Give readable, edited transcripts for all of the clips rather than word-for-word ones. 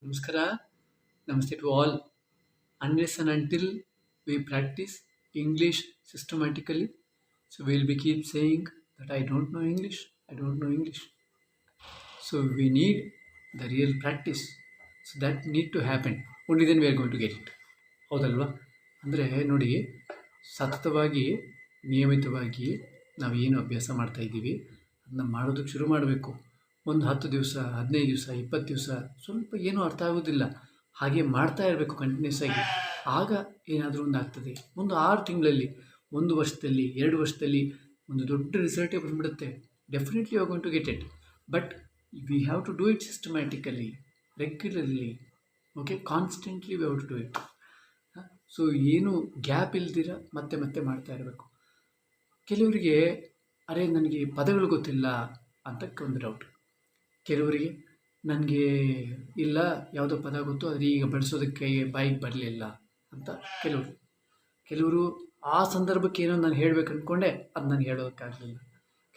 Namaskara, Namaste to all. Unless and until we practice English systematically, so we'll be keep saying that I don't know English, I don't know English. So we need the real practice. So that need to happen. Only then we are going to get it. ಹೌದಲ್ವಾ? ಅಂದರೆ ನೋಡಿ, ಸತತವಾಗಿ ನಿಯಮಿತವಾಗಿ ನಾವು ಏನು ಅಭ್ಯಾಸ ಮಾಡ್ತಾ ಇದ್ದೀವಿ ಅದನ್ನ ಮಾಡೋದಕ್ಕೆ ಶುರು ಮಾಡಬೇಕು. ಒಂದು 10 ದಿವಸ, 15 ದಿವಸ, 20 ದಿವಸ ಸ್ವಲ್ಪ ಏನೂ ಅರ್ಥ ಆಗೋದಿಲ್ಲ, ಹಾಗೆ ಮಾಡ್ತಾ ಇರಬೇಕು ಕಂಟಿನ್ಯೂಸ್ ಆಗಿ. ಆಗ ಏನಾದರೂ ಒಂದು ಆಗ್ತದೆ. ಒಂದು 6 ತಿಂಗಳಲ್ಲಿ, 1 ವರ್ಷದಲ್ಲಿ, 2 ವರ್ಷದಲ್ಲಿ ಒಂದು ದೊಡ್ಡ ರಿಸಲ್ಟೇ ಬಂದುಬಿಡುತ್ತೆ. Definitely you are going to get it. But we have to do it systematically, regularly, okay, constantly we have to do it. So ಏನು ಗ್ಯಾಪ್ ಇಲ್ದಿರ ಮತ್ತೆ ಮತ್ತೆ ಮಾಡ್ತಾ ಇರಬೇಕು. ಕೆಲವರಿಗೆ ಅರೆ ನನಗೆ ಪದಗಳು ಗೊತ್ತಿಲ್ಲ ಅಂತ ಒಂದು ಡೌಟ್. ಕೆಲವರಿಗೆ ನನಗೆ ಇಲ್ಲ ಯಾವುದೋ ಪದ ಗೊತ್ತು ಆದರೆ ಈಗ ಬಳಸೋದಕ್ಕೆ ಬಾಯಿಗೆ ಬರಲಿಲ್ಲ ಅಂತ ಕೆಲವರು ಆ ಸಂದರ್ಭಕ್ಕೆ ಏನೋ ನಾನು ಹೇಳಬೇಕು ಅಂದ್ಕೊಂಡೆ ಅದು ನಾನು ಹೇಳೋದಕ್ಕಾಗಲಿಲ್ಲ.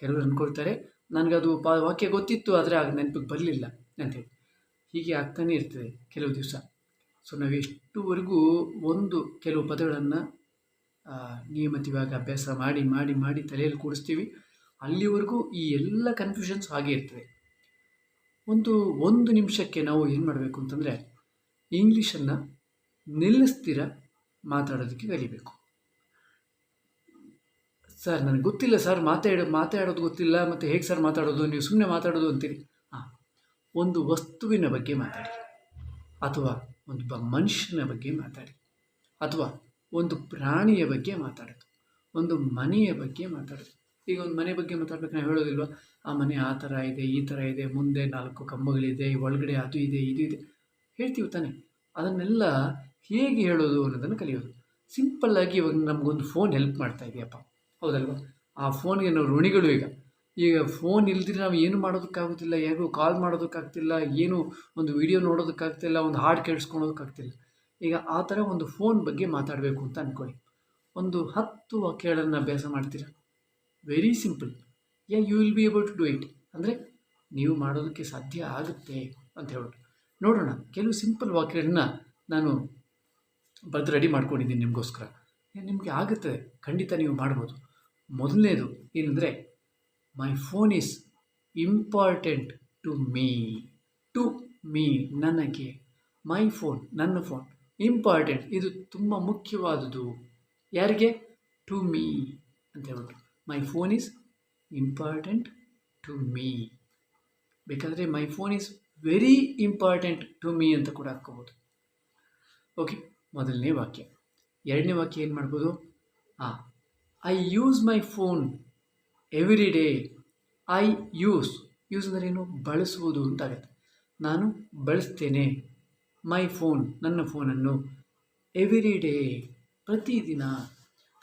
ಕೆಲವರು ಅಂದ್ಕೊಳ್ತಾರೆ ನನಗದು ವಾಕ್ಯ ಗೊತ್ತಿತ್ತು ಆದರೆ ಆಗ ನೆನಪಿಗೆ ಬರಲಿಲ್ಲ ಅಂತೇಳಿ. ಹೀಗೆ ಆಗ್ತಾನೇ ಇರ್ತದೆ ಕೆಲವು ದಿವಸ. ಸೊ ನಾವು ಎಷ್ಟುವರೆಗೂ ಕೆಲವು ಪದಗಳನ್ನು ನಿಯಮಿತವಾಗಿ ಅಭ್ಯಾಸ ಮಾಡಿ ಮಾಡಿ ಮಾಡಿ ತಲೆಯಲ್ಲಿ ಕೂಡಿಸ್ತೀವಿ, ಅಲ್ಲಿವರೆಗೂ ಈ ಎಲ್ಲ ಕನ್ಫ್ಯೂಷನ್ಸ್ ಹಾಗೆ ಇರ್ತದೆ. ಒಂದು ನಿಮಿಷಕ್ಕೆ ನಾವು ಏನು ಮಾಡಬೇಕು ಅಂತಂದರೆ ಇಂಗ್ಲೀಷನ್ನು ನಿಲ್ಲಿಸ್ತೀರ ಮಾತಾಡೋದಕ್ಕೆ ಕಲಿಬೇಕು. ಸರ್ ನನಗೆ ಗೊತ್ತಿಲ್ಲ ಸರ್, ಮಾತಾಡೋದು ಗೊತ್ತಿಲ್ಲ, ಮತ್ತು ಹೇಗೆ ಸರ್ ಮಾತಾಡೋದು, ನೀವು ಸುಮ್ಮನೆ ಮಾತಾಡೋದು ಅಂತೀರಿ. ಒಂದು ವಸ್ತುವಿನ ಬಗ್ಗೆ ಮಾತಾಡಿ, ಅಥವಾ ಒಂದು ಮನುಷ್ಯನ ಬಗ್ಗೆ ಮಾತಾಡಿ, ಅಥವಾ ಒಂದು ಪ್ರಾಣಿಯ ಬಗ್ಗೆ ಮಾತಾಡೋದು, ಒಂದು ಮನೆಯ ಬಗ್ಗೆ ಮಾತಾಡೋದು. ಈಗ ಒಂದು ಮನೆ ಬಗ್ಗೆ ಮಾತಾಡ್ಬೇಕು, ನಾವು ಹೇಳೋದಿಲ್ವ, ಆ ಮನೆ ಆ ಥರ ಇದೆ, ಈ ಥರ ಇದೆ, ಮುಂದೆ 4 ಕಂಬಗಳಿದೆ, ಒಳಗಡೆ ಅದು ಇದೆ, ಇದು ಇದೆ, ಹೇಳ್ತೀವಿ ತಾನೆ. ಅದನ್ನೆಲ್ಲ ಹೇಗೆ ಹೇಳೋದು ಅನ್ನೋದನ್ನು ಕಲಿಯೋದು. ಸಿಂಪಲ್ಲಾಗಿ ಇವಾಗ ನಮಗೊಂದು ಫೋನ್ ಹೆಲ್ಪ್ ಮಾಡ್ತಾ ಇದೆಯಪ್ಪ, ಹೌದಲ್ವ? ಆ ಫೋನ್ಗೆ ನಾವು ಋಣಿಗಳು. ಈಗ ಫೋನ್ ಇಲ್ದಿದ್ರೆ ನಾವು ಏನು ಮಾಡೋದಕ್ಕಾಗೋದಿಲ್ಲ, ಯಾರಿಗೂ ಕಾಲ್ ಮಾಡೋದಕ್ಕಾಗ್ತಿಲ್ಲ, ಏನು ಒಂದು ವಿಡಿಯೋ ನೋಡೋದಕ್ಕಾಗ್ತಿಲ್ಲ, ಒಂದು ಹಾಡು ಕೇಳಿಸ್ಕೊಳೋದಕ್ಕಾಗ್ತಿಲ್ಲ. ಈಗ ಆ ಥರ ಒಂದು ಫೋನ್ ಬಗ್ಗೆ ಮಾತಾಡಬೇಕು ಅಂತ ಅಂದ್ಕೊಳ್ಳಿ. ಒಂದು 10 ವಾಕ್ಯಗಳನ್ನು ಅಭ್ಯಾಸ ಮಾಡ್ತೀರಾ. Very simple. You will be able to do it. ಅಂದರೆ ನೀವು ಮಾಡೋದಕ್ಕೆ ಸಾಧ್ಯ ಆಗುತ್ತೆ ಅಂತ ಹೇಳ್ಬಿಟ್ಟು ನೋಡೋಣ. ಕೆಲವು ಸಿಂಪಲ್ ವಾಕ್ಯಗಳನ್ನ ನಾನು ಬರೆದು ರೆಡಿ ಮಾಡ್ಕೊಂಡಿದ್ದೀನಿ ನಿಮಗೋಸ್ಕರ. ನಿಮಗೆ ಆಗುತ್ತೆ, ಖಂಡಿತ ನೀವು ಮಾಡ್ಬೋದು. ಮೊದಲನೇದು ಏನಂದರೆ, my phone is important to me, ನನಗೆ. ಮೈ ಫೋನ್, ನನ್ನ ಫೋನ್, ಇಂಪಾರ್ಟೆಂಟ್, ಇದು ತುಂಬ ಮುಖ್ಯವಾದುದು. ಯಾರಿಗೆ? ಟು ಮೀ ಅಂತ ಹೇಳ್ಬಿಟ್ಟು. My phone is important to me. ಬೇಕಾದರೆ my phone is very important to me ಅಂತ ಕೂಡ ಹಾಕ್ಕೋಬೋದು. ಓಕೆ, ಮೊದಲನೇ ವಾಕ್ಯ. ಎರಡನೇ ವಾಕ್ಯ ಏನು ಮಾಡ್ಬೋದು? I use my phone every day. I use ಅಂದರೆ ಏನು? ಬಳಸುವುದು ಅಂತಾಗತ್ತೆ. ನಾನು ಬಳಸ್ತೇನೆ ಮೈ ಫೋನ್, ನನ್ನ ಫೋನನ್ನು, ಎವ್ರಿ ಡೇ,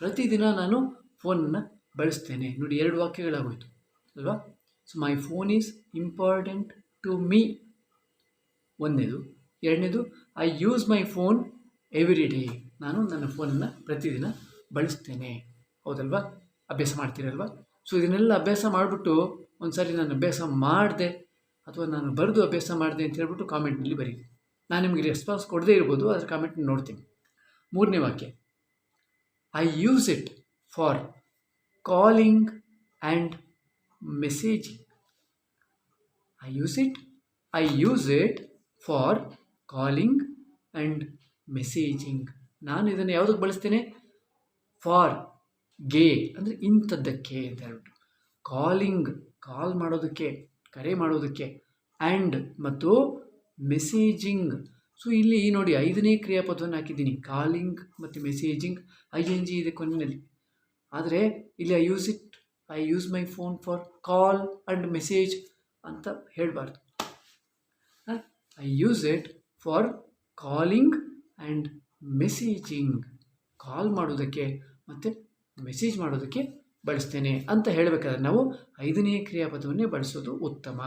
ಪ್ರತಿದಿನ ನಾನು ಫೋನನ್ನು ಬಳಸ್ತೇನೆ. ನೋಡಿ, 2 ವಾಕ್ಯಗಳಾಗೋಯ್ತು ಅಲ್ವಾ? So my phone is important to me ಒಂದನೇದು. ಎರಡನೇದು, I use my phone every day, ನಾನು ನನ್ನ ಫೋನನ್ನು ಪ್ರತಿದಿನ ಬಳಸ್ತೇನೆ. ಹೌದಲ್ವಾ? ಅಭ್ಯಾಸ ಮಾಡ್ತೀರಲ್ವಾ? ಸೊ ಇದನ್ನೆಲ್ಲ ಅಭ್ಯಾಸ ಮಾಡಿಬಿಟ್ಟು ಒಂದು ಸಾರಿ ನಾನು ಅಭ್ಯಾಸ ಮಾಡಿದೆ ಅಥವಾ ನಾನು ಬರೆದು ಅಭ್ಯಾಸ ಮಾಡಿದೆ ಅಂತ ಹೇಳ್ಬಿಟ್ಟು ಕಾಮೆಂಟ್ನಲ್ಲಿ ಬರೀ. ನಾನು ನಿಮಗೆ ರೆಸ್ಪಾನ್ಸ್ ಕೊಡದೇ ಇರ್ಬೋದು, ಅದರ ಕಾಮೆಂಟ್ ನೋಡ್ತೀನಿ. ಮೂರನೇ ವಾಕ್ಯ, I use it for calling and messaging. I use it for calling and messaging. ನಾನು ಇದನ್ನು ಯಾವುದಕ್ಕೆ ಬಳಸ್ತೇನೆ? ಫಾರ್, ಗೆ ಅಂದರೆ ಇಂಥದ್ದಕ್ಕೆ ಅಂತ ಹೇಳ್ಬಿಟ್ಟು, ಕಾಲ್ ಮಾಡೋದಕ್ಕೆ, ಕರೆ ಮಾಡೋದಕ್ಕೆ, ಆ್ಯಂಡ್ ಮತ್ತು ಮೆಸೇಜಿಂಗ್. ಸೊ ಇಲ್ಲಿ ನೋಡಿ 5ನೇ ಕ್ರಿಯಾಪದವನ್ನು ಹಾಕಿದ್ದೀನಿ, ಕಾಲಿಂಗ್ ಮತ್ತು ಮೆಸೇಜಿಂಗ್, ING ಇದೆ ಕೊನೆಯಲ್ಲಿ. ಆದರೆ ಇಲ್ಲಿ I use my phone for call and message ಅಂತ ಹೇಳಬಾರ್ದು. I use it for calling and messaging, call ಮಾಡೋದಕ್ಕೆ ಮತ್ತು ಮೆಸೇಜ್ ಮಾಡೋದಕ್ಕೆ ಬಳಸ್ತೇನೆ ಅಂತ ಹೇಳಬೇಕಾದ್ರೆ ನಾವು 5ನೇ ಕ್ರಿಯಾಪದವನ್ನೇ ಬಳಸೋದು ಉತ್ತಮ.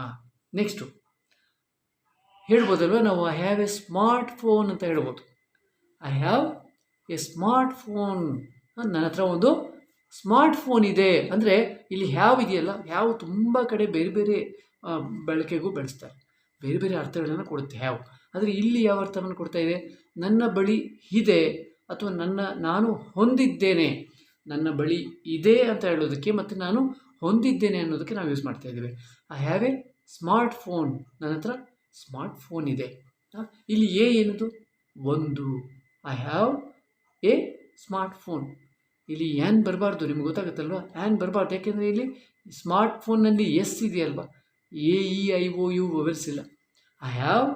ನೆಕ್ಸ್ಟು ಹೇಳ್ಬೋದಲ್ವ ನಾವು, I have a smart phone ಅಂತ ಹೇಳ್ಬೋದು. I have a smart phone, ನನ್ನ ಹತ್ರ ಒಂದು ಸ್ಮಾರ್ಟ್ ಫೋನ್ ಇದೆ. ಅಂದರೆ ಇಲ್ಲಿ ಹ್ಯಾವ್ ಇದೆಯಲ್ಲ, ಹ್ಯಾವ್ ತುಂಬ ಕಡೆ ಬೇರೆ ಬೇರೆ ಬಳಕೆಗೂ ಬಳಸ್ತಾರೆ, ಬೇರೆ ಬೇರೆ ಅರ್ಥಗಳನ್ನು ಕೊಡುತ್ತೆ ಹ್ಯಾವ್. ಆದರೆ ಇಲ್ಲಿ ಯಾವ ಅರ್ಥವನ್ನು ಕೊಡ್ತಾ ಇದೆ? ನನ್ನ ಬಳಿ ಇದೆ ಅಥವಾ ನಾನು ಹೊಂದಿದ್ದೇನೆ, ನನ್ನ ಬಳಿ ಇದೆ ಅಂತ ಹೇಳೋದಕ್ಕೆ ಮತ್ತು ನಾನು ಹೊಂದಿದ್ದೇನೆ ಅನ್ನೋದಕ್ಕೆ ನಾವು ಯೂಸ್ ಮಾಡ್ತಾ ಇದ್ದೇವೆ. I have a smart phone, ನನ್ನ ಹತ್ರ ಸ್ಮಾರ್ಟ್ ಫೋನ್ ಇದೆ. ಇಲ್ಲಿ ಏನದು? ಒಂದು. I have a smart phone. ಇಲ್ಲಿ ಆ್ಯನ್ ಬರಬಾರ್ದು, ನಿಮ್ಗೆ ಗೊತ್ತಾಗುತ್ತಲ್ವ? ಆ್ಯನ್ ಬರಬಾರ್ದು, ಯಾಕೆಂದರೆ ಇಲ್ಲಿ ಸ್ಮಾರ್ಟ್ ಫೋನ್ನಲ್ಲಿ ಎಸ್ ಇದೆಯಲ್ವ, AEIOU ವವೆಲ್ಸ್ ಇಲ್ಲ. I have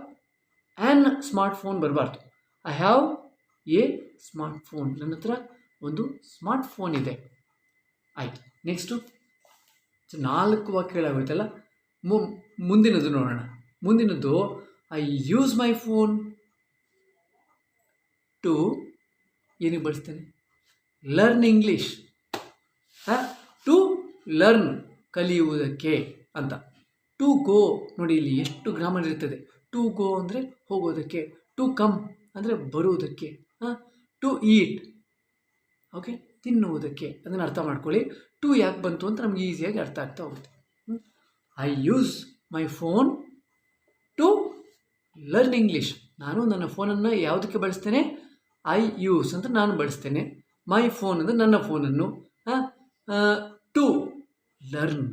an smart phone ಬರಬಾರ್ದು. I have a smart phone, ನನ್ನ ಹತ್ರ ಒಂದು ಸ್ಮಾರ್ಟ್ ಫೋನ್ ಇದೆ. ಆಯಿತು. ನೆಕ್ಸ್ಟು 4 ವಾಕ್ಯಗಳಾಗೋಯ್ತಲ್ಲ. ಮುಂದಿನದು ನೋಡೋಣ. ಮುಂದಿನದ್ದು I use my phone to ಏನಿಗೆ ಬಳಸ್ತೇನೆ? Learn English. ಟು ಲರ್ನ್, ಕಲಿಯುವುದಕ್ಕೆ ಅಂತ. ಟು ಗೋ, ನೋಡಿ ಇಲ್ಲಿ ಎಷ್ಟು ಗ್ರಾಮರ್ ಇರ್ತದೆ. ಟು ಗೋ ಅಂದರೆ ಹೋಗೋದಕ್ಕೆ, ಟು ಕಮ್ ಅಂದರೆ ಬರುವುದಕ್ಕೆ, ಟು ಈಟ್, ಓಕೆ, ತಿನ್ನುವುದಕ್ಕೆ. ಅದನ್ನು ಅರ್ಥ ಮಾಡ್ಕೊಳ್ಳಿ. ಟು ಯಾಕೆ ಬಂತು ಅಂತ ನಮ್ಗೆ ಈಸಿಯಾಗಿ ಅರ್ಥ ಆಗ್ತಾ ಹೋಗುತ್ತೆ. I use my phone to learn English. ನಾನು ನನ್ನ ಫೋನನ್ನು ಯಾವುದಕ್ಕೆ ಬಳಸ್ತೇನೆ? ಐ ಯೂಸ್ ಅಂತ ನಾನು ಬಳಸ್ತೇನೆ. ಮೈ ಫೋನ್ ಅಂದರೆ ನನ್ನ ಫೋನನ್ನು. ಟು ಲರ್ನ್,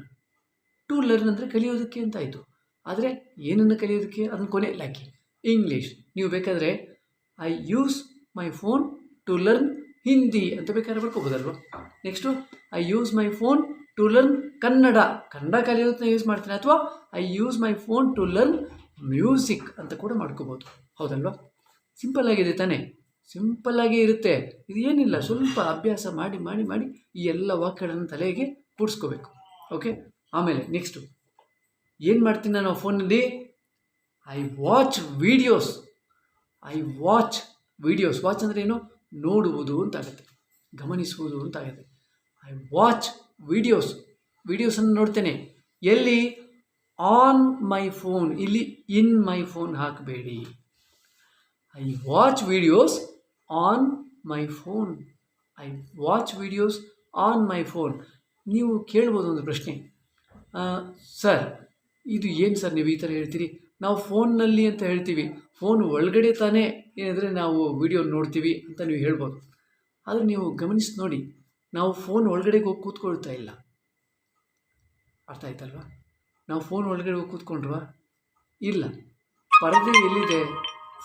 ಟು ಲರ್ನ್ ಅಂದರೆ ಕಲಿಯೋದಕ್ಕೆ ಅಂತ ಆಯಿತು. ಆದರೆ ಏನನ್ನು ಕಲಿಯೋದಕ್ಕೆ? ಅದನ್ನು ಕೊನೆಯಲ್ಲಿ ಹಾಕಿ, ಇಂಗ್ಲೀಷ್. ನೀವು ಬೇಕಾದರೆ I use my phone to learn Hindi ಅಂತ ಬೇಕಾದ್ರೆ ಬರ್ಕೋಬೋದಲ್ವ. Next I use my phone to learn Kannada ಕಲಿಯೋದನ್ನ ಯೂಸ್ ಮಾಡ್ತೀನಿ. ಅಥವಾ I use my phone to learn music ಅಂತ ಕೂಡ ಮಾಡ್ಕೋಬೋದು, ಹೌದಲ್ವಾ? ಸಿಂಪಲ್ ಆಗಿದೆ ತಾನೇ? ಸಿಂಪಲ್ಲಾಗೇ ಇರುತ್ತೆ. ಇದು ಏನಿಲ್ಲ, ಸ್ವಲ್ಪ ಅಭ್ಯಾಸ ಮಾಡಿ ಮಾಡಿ ಮಾಡಿ ಈ ಎಲ್ಲ ವಾಕ್ಯಗಳನ್ನು ತಲೆಗೆ ಕೂಡಿಸ್ಕೋಬೇಕು. ಓಕೆ. ಆಮೇಲೆ ನೆಕ್ಸ್ಟು ಏನು ಮಾಡ್ತೀನಿ ನಾನು ಫೋನಲ್ಲಿ? I watch videos. I watch videos. Watch ಅಂದರೆ ಏನು? ನೋಡುವುದು ಅಂತಾಗುತ್ತೆ, ಗಮನಿಸುವುದು ಅಂತಾಗುತ್ತೆ. ಐ ವಾಚ್ ವೀಡಿಯೋಸನ್ನು ನೋಡ್ತೇನೆ. ಎಲ್ಲಿ? On my phone. ಇಲ್ಲಿ ಇನ್ ಮೈ ಫೋನ್ ಹಾಕಬೇಡಿ. I watch videos on my phone. I watch videos on my phone. ನೀವು ಕೇಳ್ಬೋದು ಒಂದು ಪ್ರಶ್ನೆ, ಸರ್ ಇದು ಏನು ಸರ್ ನೀವು ಈ ಥರ ಹೇಳ್ತೀರಿ? ನಾವು ಫೋನ್ನಲ್ಲಿ ಅಂತ ಹೇಳ್ತೀವಿ, ಫೋನ್ ಒಳಗಡೆ ತಾನೇ ಏನಾದರೆ ನಾವು ವಿಡಿಯೋ ನೋಡ್ತೀವಿ ಅಂತ ನೀವು ಹೇಳ್ಬೋದು. ಆದರೆ ನೀವು ಗಮನಿಸಿ ನೋಡಿ, ನಾವು ಫೋನ್ ಒಳಗಡೆಗೆ ಹೋಗಿ ಕೂತ್ಕೊಳ್ತಾ ಇಲ್ಲ. ಅರ್ಥ ಆಯ್ತಲ್ವಾ? ನಾವು ಫೋನ್ ಒಳಗಡೆ ಹೋಗಿ ಕೂತ್ಕೊಂಡ್ವಾ? ಇಲ್ಲ. ಪರದೆ ಎಲ್ಲಿದೆ?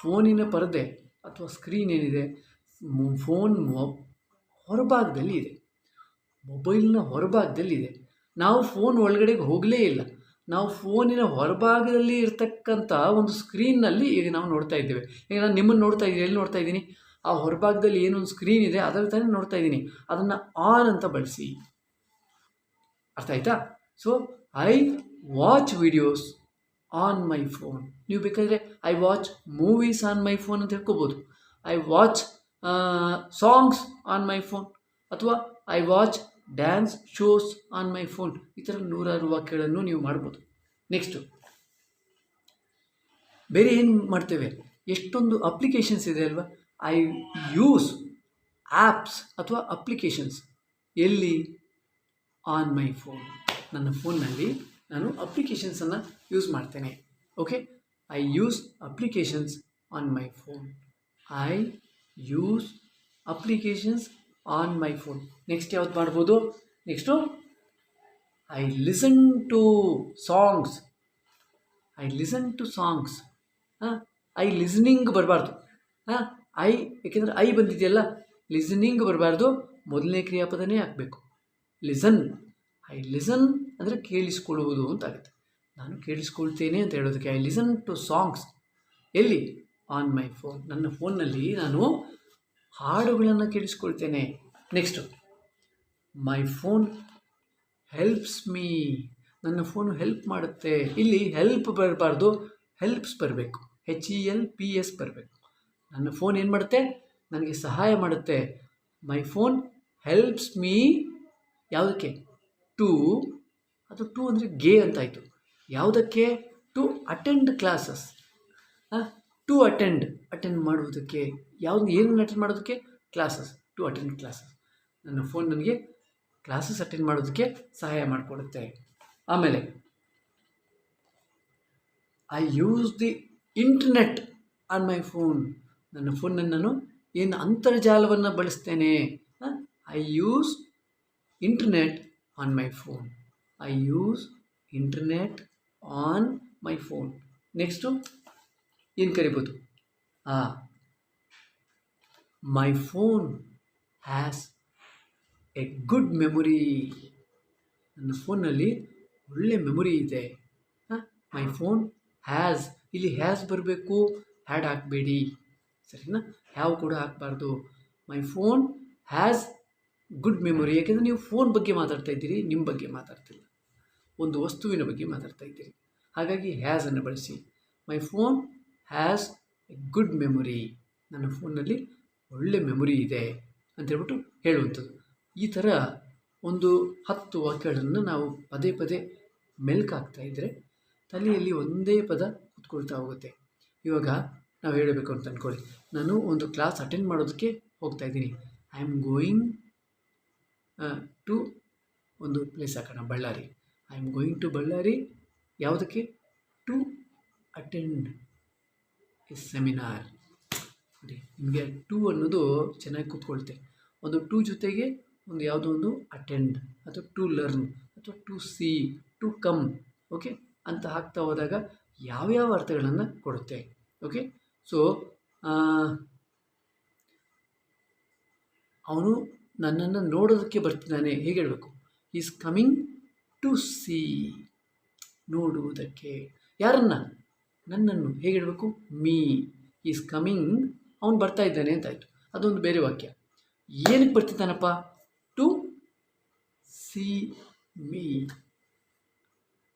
ಫೋನಿನ ಪರದೆ ಅಥವಾ ಸ್ಕ್ರೀನ್ ಏನಿದೆ, ಫೋನ್ ಹೊರಭಾಗದಲ್ಲಿ ಇದೆ, ಮೊಬೈಲ್ನ ಹೊರಭಾಗದಲ್ಲಿದೆ. ನಾವು ಫೋನ್ ಒಳಗಡೆಗೆ ಹೋಗಲೇ ಇಲ್ಲ. ನಾವು ಫೋನಿನ ಹೊರಭಾಗದಲ್ಲಿ ಇರ್ತಕ್ಕಂಥ ಒಂದು ಸ್ಕ್ರೀನ್ನಲ್ಲಿ ಈಗ ನಾವು ನೋಡ್ತಾ ಇದ್ದೇವೆ. ಈಗ ನಾನು ನಿಮ್ಮನ್ನು ನೋಡ್ತಾ ಇದ್ದೀನಿ, ಎಲ್ಲಿ ನೋಡ್ತಾ ಇದ್ದೀನಿ? ಆ ಹೊರಭಾಗದಲ್ಲಿ ಏನೊಂದು ಸ್ಕ್ರೀನ್ ಇದೆ ಅದರಲ್ಲಿ ತಾನೇ ನೋಡ್ತಾ ಇದ್ದೀನಿ. ಅದನ್ನು ಆನ್ ಅಂತ ಬಳಸಿ. ಅರ್ಥ ಆಯ್ತಾ? So I watch videos on my phone. ನೀವು ಬೇಕಾದರೆ I watch movies on my phone ಅಂತ ಹೇಳ್ಕೋಬೋದು. I watch songs on my phone, ಅಥವಾ I watch dance shows on my phone. ಈ ಥರ 100 ವಾಕ್ಯಗಳನ್ನು ನೀವು ಮಾಡ್ಬೋದು. ನೆಕ್ಸ್ಟು ಬೇರೆ ಏನು ಮಾಡ್ತೇವೆ? ಎಷ್ಟೊಂದು ಅಪ್ಲಿಕೇಶನ್ಸ್ ಇದೆ ಅಲ್ವಾ? ಐ ಯೂಸ್ ಆ್ಯಪ್ಸ್ ಅಥವಾ ಅಪ್ಲಿಕೇಶನ್ಸ್. ಎಲ್ಲಿ? On my phone. ನನ್ನ ಫೋನ್ನಲ್ಲಿ ನಾನು ಅಪ್ಲಿಕೇಶನ್ಸನ್ನು ಯೂಸ್ ಮಾಡ್ತೇನೆ. Okay. I use applications on my phone. I use applications on my phone. Next ಯಾವ್ದು ಮಾಡ್ಬೋದು? Next I listen to songs. I listen to songs. I listening ಬರಬಾರ್ದು. ಏಕೆಂದರೆ ಐ ಬಂದಿದೆಯಲ್ಲ, ಲಿಸನಿಂಗ್ ಬರಬಾರ್ದು, ಮೊದಲನೇ ಕ್ರಿಯಾಪದನೇ ಹಾಕಬೇಕು. ಲಿಸನ್. ಐ ಲಿಸನ್ ಅಂದರೆ ಕೇಳಿಸ್ಕೊಳ್ಳುವುದು ಅಂತಾಗುತ್ತೆ. ನಾನು ಕೇಳಿಸ್ಕೊಳ್ತೇನೆ ಅಂತ ಹೇಳೋದಕ್ಕೆ ಐ ಲಿಸನ್ ಟು ಸಾಂಗ್ಸ್. ಎಲ್ಲಿ? On my phone. ನನ್ನ ಫೋನ್ನಲ್ಲಿ ನಾನು ಹಾಡುಗಳನ್ನು ಕೇಳಿಸ್ಕೊಳ್ತೇನೆ. Next my phone helps me. ನನ್ನ ಫೋನು ಹೆಲ್ಪ್ ಮಾಡುತ್ತೆ. ಇಲ್ಲಿ ಹೆಲ್ಪ್ ಬರಬಾರ್ದು, ಹೆಲ್ಪ್ಸ್ ಬರಬೇಕು. HELPS ಬರಬೇಕು. ನನ್ನ ಫೋನ್ ಏನು ಮಾಡುತ್ತೆ? ನನಗೆ ಸಹಾಯ ಮಾಡುತ್ತೆ. My phone helps me. ಯಾವುದಕ್ಕೆ? ಟು, ಅದು ಟು ಅಂದರೆ ಗೆ ಅಂತಾಯಿತು. ಯಾವುದಕ್ಕೆ? To attend classes. To attend ಮಾಡುವುದಕ್ಕೆ. ಏನನ್ನು ಅಟೆಂಡ್ ಮಾಡೋದಕ್ಕೆ? ಕ್ಲಾಸಸ್. To attend classes. ನನ್ನ ಫೋನ್ ನನಗೆ ಕ್ಲಾಸಸ್ ಅಟೆಂಡ್ ಮಾಡೋದಕ್ಕೆ ಸಹಾಯ ಮಾಡಿಕೊಡುತ್ತೆ. ಆಮೇಲೆ I use the internet on my phone. ನನ್ನ ಫೋನಲ್ಲಿ ನಾನು ಏನು ಅಂತರ್ಜಾಲವನ್ನು ಬಳಸ್ತೇನೆ. I use internet on my phone. I use internet on my phone. Next ಏನು ಕರಿಬೋದು? My phone has A good memory. ನನ್ನ ಫೋನಲ್ಲಿ ಒಳ್ಳೆ ಮೆಮೊರಿ ಇದೆ. ಮೈ ಫೋನ್ ಹ್ಯಾಸ್, ಇಲ್ಲಿ ಹ್ಯಾಸ್ ಬರಬೇಕು, ಹ್ಯಾಡ್ ಹಾಕಬೇಡಿ, ಸರಿನಾ? ಹ್ಯಾವ್ ಕೂಡ ಹಾಕಬಾರ್ದು. ಮೈ ಫೋನ್ ಹ್ಯಾಸ್ ಗುಡ್ ಮೆಮೊರಿ. ಯಾಕೆಂದರೆ ನೀವು ಫೋನ್ ಬಗ್ಗೆ ಮಾತಾಡ್ತಾ ಇದ್ದೀರಿ, ನಿಮ್ಮ ಬಗ್ಗೆ ಮಾತಾಡ್ತಿಲ್ಲ, ಒಂದು ವಸ್ತುವಿನ ಬಗ್ಗೆ ಮಾತಾಡ್ತಾ ಇದ್ದೀರಿ. ಹಾಗಾಗಿ ಹ್ಯಾಸನ್ನು ಬಳಸಿ. ಮೈ phone has A good memory. ನನ್ನ ಫೋನಲ್ಲಿ ಒಳ್ಳೆ ಮೆಮೊರಿ ಇದೆ ಅಂತೇಳ್ಬಿಟ್ಟು ಹೇಳುವಂಥದ್ದು. ಈ ಥರ ಒಂದು 10 ವಾಕ್ಯಗಳನ್ನು ನಾವು ಪದೇ ಪದೇ ಮೆಲ್ಕಾಗ್ತಾ ಇದ್ದರೆ ತಲೆಯಲ್ಲಿ ಒಂದೇ ಪದ ಕೂತ್ಕೊಳ್ತಾ ಹೋಗುತ್ತೆ. ಇವಾಗ ನಾವು ಹೇಳಬೇಕು ಅಂತ ಅಂದ್ಕೊಳ್ಳಿ, ನಾನು ಒಂದು ಕ್ಲಾಸ್ ಅಟೆಂಡ್ ಮಾಡೋದಕ್ಕೆ ಹೋಗ್ತಾ ಇದ್ದೀನಿ. ಐ ಆಮ್ ಗೋಯಿಂಗ್ ಟು ಒಂದು ಪ್ಲೇಸ್ ಹಾಕೋಣ, Ballari. I am going to Ballari. ಯಾವುದಕ್ಕೆ? To attend a seminar. ನೋಡಿ, ನಿಮಗೆ ಟು ಅನ್ನೋದು ಚೆನ್ನಾಗಿ ಕೂತ್ಕೊಳ್ತೆ. ಒಂದು ಟು ಜೊತೆಗೆ ಒಂದು ಯಾವುದೋ ಒಂದು ಅಟೆಂಡ್ ಅಥವಾ ಟು ಲರ್ನ್ ಅಥವಾ to see, to come, okay ಅಂತ ಹಾಕ್ತಾ ಹೋದಾಗ ಯಾವ್ಯಾವ ಅರ್ಥಗಳನ್ನು ಕೊಡುತ್ತೆ. ಓಕೆ, ಸೊ ಅವನು ನನ್ನನ್ನು ನೋಡೋದಕ್ಕೆ ಬರ್ತಿದ್ದಾನೆ. ಹೇಗೆ ಹೇಳಬೇಕು? ಈಸ್ ಕಮಿಂಗ್ ಟು ಸಿ, ನೋಡುವುದಕ್ಕೆ. ಯಾರನ್ನು? ನನ್ನನ್ನು. ಹೇಗೆ ಹೇಳಬೇಕು? ಮೀ. ಈಸ್ ಕಮಿಂಗ್, ಅವನು ಬರ್ತಾ ಇದ್ದಾನೆ ಅಂತಾಯಿತು. ಅದೊಂದು ಬೇರೆ ವಾಕ್ಯ. ಏನಕ್ಕೆ ಬರ್ತಿದ್ದಾನಪ್ಪ? To see me.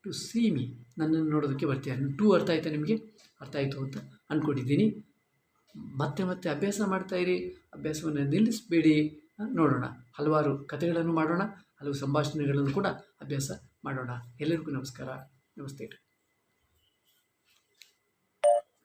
To see me, ನನ್ನನ್ನು ನೋಡೋದಕ್ಕೆ ಬರ್ತೀಯಾನೆ. ಟು ಅರ್ಥ ಆಯಿತಾ ನಿಮಗೆ? ಅರ್ಥ ಆಯಿತು ಅಂತ ಅಂದ್ಕೊಂಡಿದ್ದೀನಿ. ಮತ್ತೆ ಮತ್ತೆ ಅಭ್ಯಾಸ ಮಾಡ್ತಾಯಿರಿ, ಅಭ್ಯಾಸವನ್ನು ನಿಲ್ಲಿಸಬೇಡಿ. ನೋಡೋಣ, ಹಲವಾರು ಕಥೆಗಳನ್ನು ಮಾಡೋಣ, ಹಲವು ಸಂಭಾಷಣೆಗಳನ್ನು ಕೂಡ ಅಭ್ಯಾಸ ಮಾಡೋಣ. ಎಲ್ಲರಿಗೂ ನಮಸ್ಕಾರ, ನಮಸ್ತೆ.